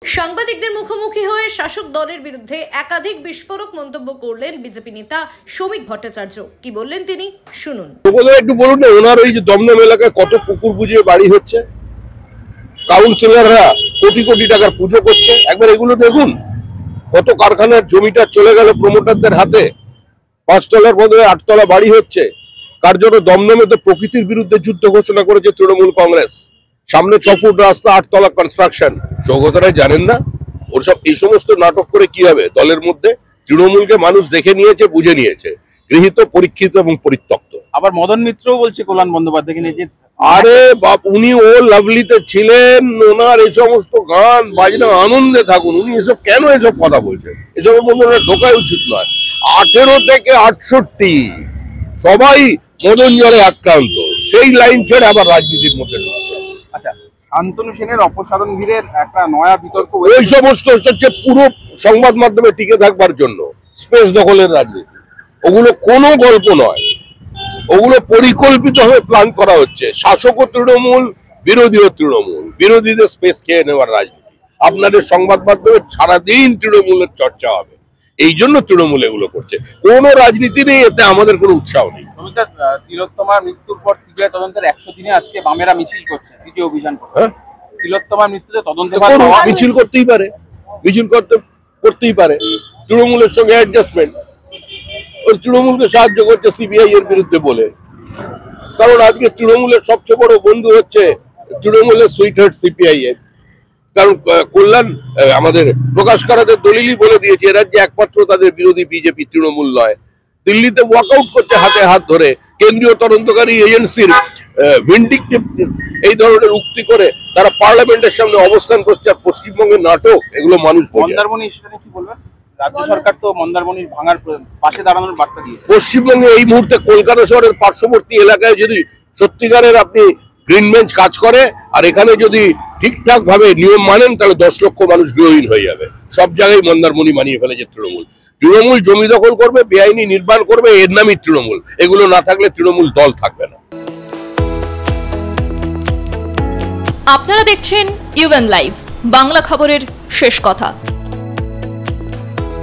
সাংবাদিকদের মুখোমুখি হয়ে শাসক দলের বিরুদ্ধে একাধিক বিস্ফোরক মন্তব্য করলেন বিজেপি নেতা শ্রমিক ভট্টাচার্য। কি বললেন তিনি, শুনুন। একটু বলুন না, ওনার ওই যে দমদম এলাকায় কত পুকুর বুঝিয়ে বাড়ি হচ্ছে, কাউন্সিলররা কোটি কোটি টাকার পুজো করছে। একবার এগুলো দেখুন, কত কারখানার জমিটা চলে গেল প্রমোটারদের হাতে, 5 তলার বদলে 8 তলা বাড়ি হচ্ছে। কার জন্য? দমদমে তো প্রকৃতির বিরুদ্ধে যুদ্ধ ঘোষণা করেছে তৃণমূল কংগ্রেস। সামনে 6 ফুট রাস্তা, 8 তলা কনস্ট্রাকশন। সৌগতরাই জানেন না ওর সব এই সমস্ত নাটক করে কি হবে দলের মধ্যে? তৃণমূলকে মানুষ দেখে নিয়েছে, বুঝে নিয়েছে, গৃহীত, পরীক্ষিত এবং পরিত্যক্ত। আবার মদন মিত্রও বলছে কল্যাণ বন্দ্যোপাধ্যায়কে নিয়ে যে আরে বাপ, উনি ও লাভলিতে ছিলেন, ওনার এই সমস্ত গান বাজনা আনন্দে থাকুন। উনি এসব কেন এসব কথা বলছেন? এসবের মধ্যে ওনার ঢোকাই উচিত নয়। 18 থেকে 68 সবাই মদন জলে আক্রান্ত, সেই লাইন ছেড়ে আবার রাজনীতির মধ্যে ঢুকছে। আচ্ছা, শান্তনু সেনের অপসারণ ঘিরে একটা নয়া বিতর্ক, ওই সমস্ত হচ্ছে পুরো সংবাদ মাধ্যমে টিকে থাকবার জন্য স্পেস দখলের রাজনীতি। ওগুলো কোনো গল্প নয়, ওগুলো পরিকল্পিতভাবে প্ল্যান করা হচ্ছে। শাসকও তৃণমূল, বিরোধীও তৃণমূল, বিরোধীদের স্পেস খেয়ে নেওয়ার রাজনীতি। আপনাদের সংবাদ মাধ্যমে সারাদিন তৃণমূলের চর্চা হবে, এই জন্য তৃণমূল এগুলো করছে। কোনো রাজনীতি নেই এতে, আমাদের কোনো উৎসাহ নেই। তিলোত্তমার মৃত্যুর পর সিবিআই তদন্তের 100 দিনে আজকে বামেরা মিছিল করছে, সিটি অভিযান করছে। তিলোত্তমার মৃত্যুতে তদন্তে মিছিল করতেই পারে, মিছিল করতেই পারে। তৃণমূলের সঙ্গে অ্যাডজাস্টমেন্ট, তৃণমূলকে সাহায্য করছে সিবিআই এর বিরুদ্ধে বলে। কারণ আজকে তৃণমূলের সবচেয়ে বড় বন্ধু হচ্ছে তৃণমূলের সুইটহার্ট সিপিআইএম। কারণ কল্যাণ আমাদের প্রকাশ কারাতের দলিলই বলে দিয়েছে এরা যে একমাত্র তাদের বিরোধী বিজেপি, তৃণমূল নয়। দিল্লিতে ওয়াকআউট করছে হাতে হাত ধরে, কেন্দ্রীয় তদন্তকারী এজেন্সির ভিন্ডিকটিভ এই ধরনের উক্তি করে তারা পার্লামেন্টের সামনে অবস্থান করছে। আর পশ্চিমবঙ্গের নাটক, এগুলো মানুষ মন্দারমণি কি বলবেন? রাজ্য সরকার তো মন্দারমণির ভাঙার পাশে দাঁড়ানোর বার্তা দিয়েছে। পশ্চিমবঙ্গে এই মুহূর্তে কলকাতা শহরের পার্শ্ববর্তী এলাকায় যদি সত্যিকারের আপনি গ্রিন বেঞ্চ কাজ করে আর এখানে যদি ঠিকঠাক ভাবে নিয়ম মানেন, তাহলে 10 লক্ষ মানুষ গৃহহীন হয়ে যাবে। সব জায়গায় মন্দারমণি মানিয়ে ফেলেছে তৃণমূল। তৃণমূল জমি দখল করবে, বেআইনি নির্মাণ করবে, এর নামই তৃণমূল। এগুলো না থাকলে তৃণমূল দল থাকবে না। আপনারা দেখছেন ইউএন লাইভ, বাংলা খবরের শেষ কথা।